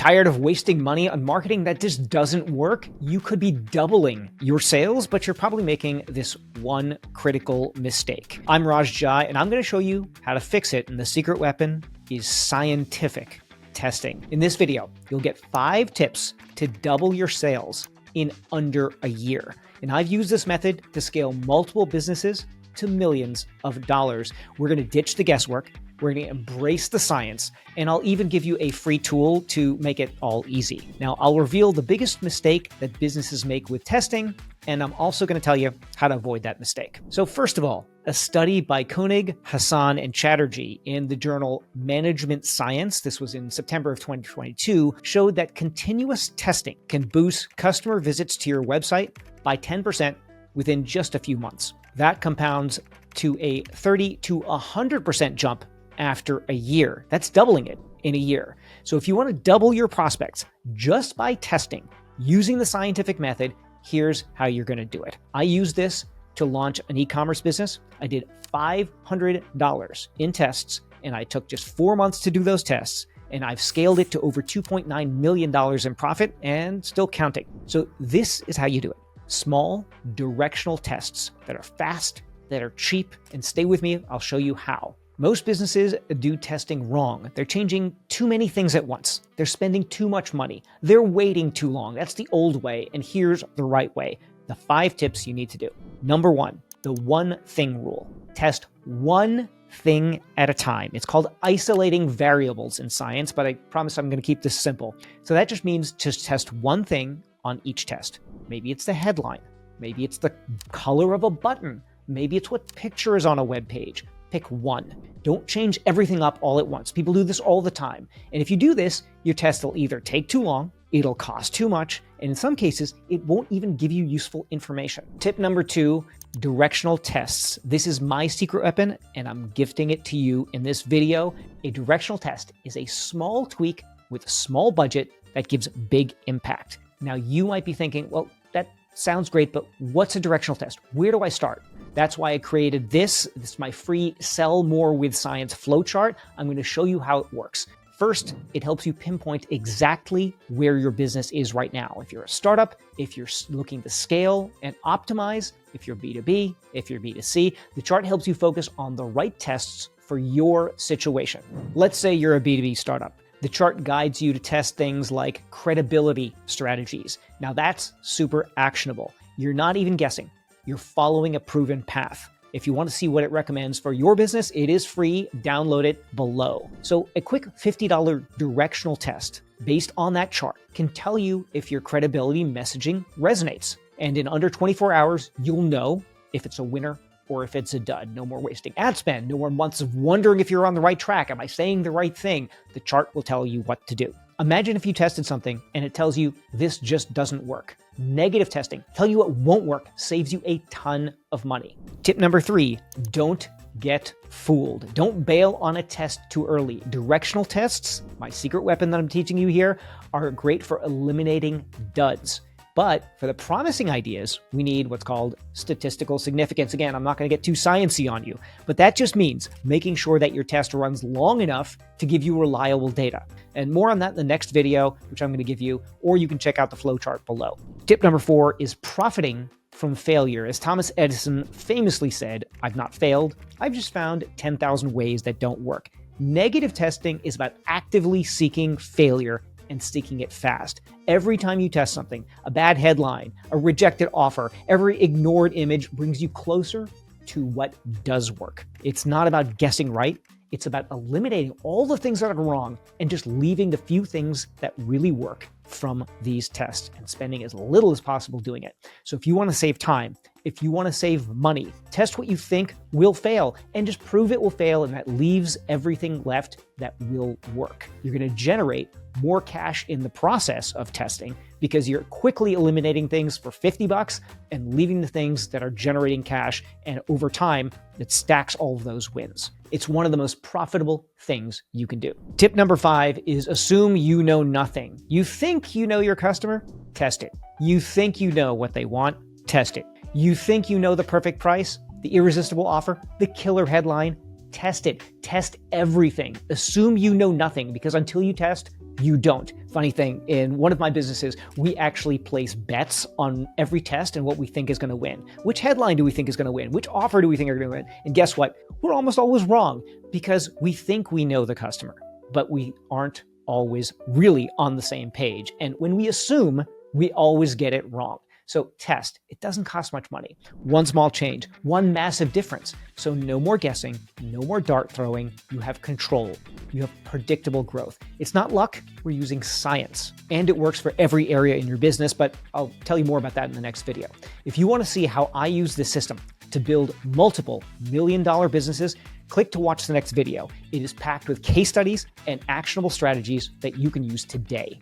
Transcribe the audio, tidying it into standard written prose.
Tired of wasting money on marketing that just doesn't work? You could be doubling your sales, but you're probably making this one critical mistake. I'm Raj Jai, and I'm going to show you how to fix it. And the secret weapon is scientific testing. In this video, you'll get 5 tips to double your sales in under a year. And I've used this method to scale multiple businesses to millions of dollars. We're going to ditch the guesswork. We're going to embrace the science, and I'll even give you a free tool to make it all easy. Now, I'll reveal the biggest mistake that businesses make with testing, and I'm also going to tell you how to avoid that mistake. So first of all, a study by Koenig, Hassan, and Chatterjee in the journal Management Science, this was in September of 2022, showed that continuous testing can boost customer visits to your website by 10% within just a few months. That compounds to a 30 to 100% jump after a year. That's doubling it in a year. So if you want to double your prospects just by testing using the scientific method, here's how you're going to do it. I used this to launch an e-commerce business. I did $500 in tests, and I took just 4 months to do those tests. And I've scaled it to over $2.9 million in profit and still counting. So this is how you do it. Small directional tests that are fast, that are cheap, and stay with me. I'll show you how. Most businesses do testing wrong. They're changing too many things at once. They're spending too much money. They're waiting too long. That's the old way, and here's the right way. The 5 tips you need to do. Number 1, the one thing rule. Test one thing at a time. It's called isolating variables in science, but I promise I'm going to keep this simple. So that just means just test one thing on each test. Maybe it's the headline. Maybe it's the color of a button. Maybe it's what picture is on a web page. Pick one. Don't change everything up all at once. People do this all the time. And if you do this, your test will either take too long, it'll cost too much, and in some cases, it won't even give you useful information. Tip number 2, directional tests. This is my secret weapon, and I'm gifting it to you in this video. A directional test is a small tweak with a small budget that gives big impact. Now, you might be thinking, well, that sounds great, but what's a directional test? Where do I start? That's why I created this. This is my free Sell More with Science flowchart. I'm going to show you how it works. First, it helps you pinpoint exactly where your business is right now. If you're a startup, if you're looking to scale and optimize, if you're B2B, if you're B2C, the chart helps you focus on the right tests for your situation. Let's say you're a B2B startup. The chart guides you to test things like credibility strategies. Now that's super actionable. You're not even guessing. You're following a proven path. If you want to see what it recommends for your business, it is free. Download it below. So a quick $50 directional test based on that chart can tell you if your credibility messaging resonates. And in under 24 hours, you'll know if it's a winner or if it's a dud. No more wasting ad spend. No more months of wondering if you're on the right track. Am I saying the right thing? The chart will tell you what to do. Imagine if you tested something and it tells you this just doesn't work. Negative testing, tell you what won't work, saves you a ton of money. Tip number 3, don't get fooled. Don't bail on a test too early. Directional tests, my secret weapon that I'm teaching you here, are great for eliminating duds. But for the promising ideas, we need what's called statistical significance. Again, I'm not going to get too sciencey on you, but that just means making sure that your test runs long enough to give you reliable data. And more on that in the next video, which I'm going to give you, or you can check out the flowchart below. Tip number 4 is profiting from failure. As Thomas Edison famously said, I've not failed. I've just found 10,000 ways that don't work. Negative testing is about actively seeking failure and sticking it fast. Every time you test something, a bad headline, a rejected offer, every ignored image brings you closer to what does work. It's not about guessing right. It's about eliminating all the things that are wrong and just leaving the few things that really work from these tests and spending as little as possible doing it. So if you want to save time, if you want to save money, test what you think will fail and just prove it will fail, and that leaves everything left that will work. You're going to generate more cash in the process of testing because you're quickly eliminating things for $50 and leaving the things that are generating cash, and over time, it stacks all of those wins. It's one of the most profitable things you can do. Tip number 5 is assume you know nothing. You think you know your customer? Test it. You think you know what they want? Test it. You think you know the perfect price, the irresistible offer, the killer headline? Test it. Test everything. Assume you know nothing, because until you test, You don't. Funny thing, in one of my businesses, we actually place bets on every test and what we think is going to win. Which headline do we think is going to win? Which offer do we think are going to win? And guess what? We're almost always wrong because we think we know the customer, but we aren't always really on the same page. And when we assume, we always get it wrong. So test. It doesn't cost much money. One small change, one massive difference. So no more guessing, no more dart throwing. You have control. You have predictable growth. It's not luck. We're using science. And it works for every area in your business, but I'll tell you more about that in the next video. If you want to see how I use this system to build multiple million-dollar businesses, click to watch the next video. It is packed with case studies and actionable strategies that you can use today.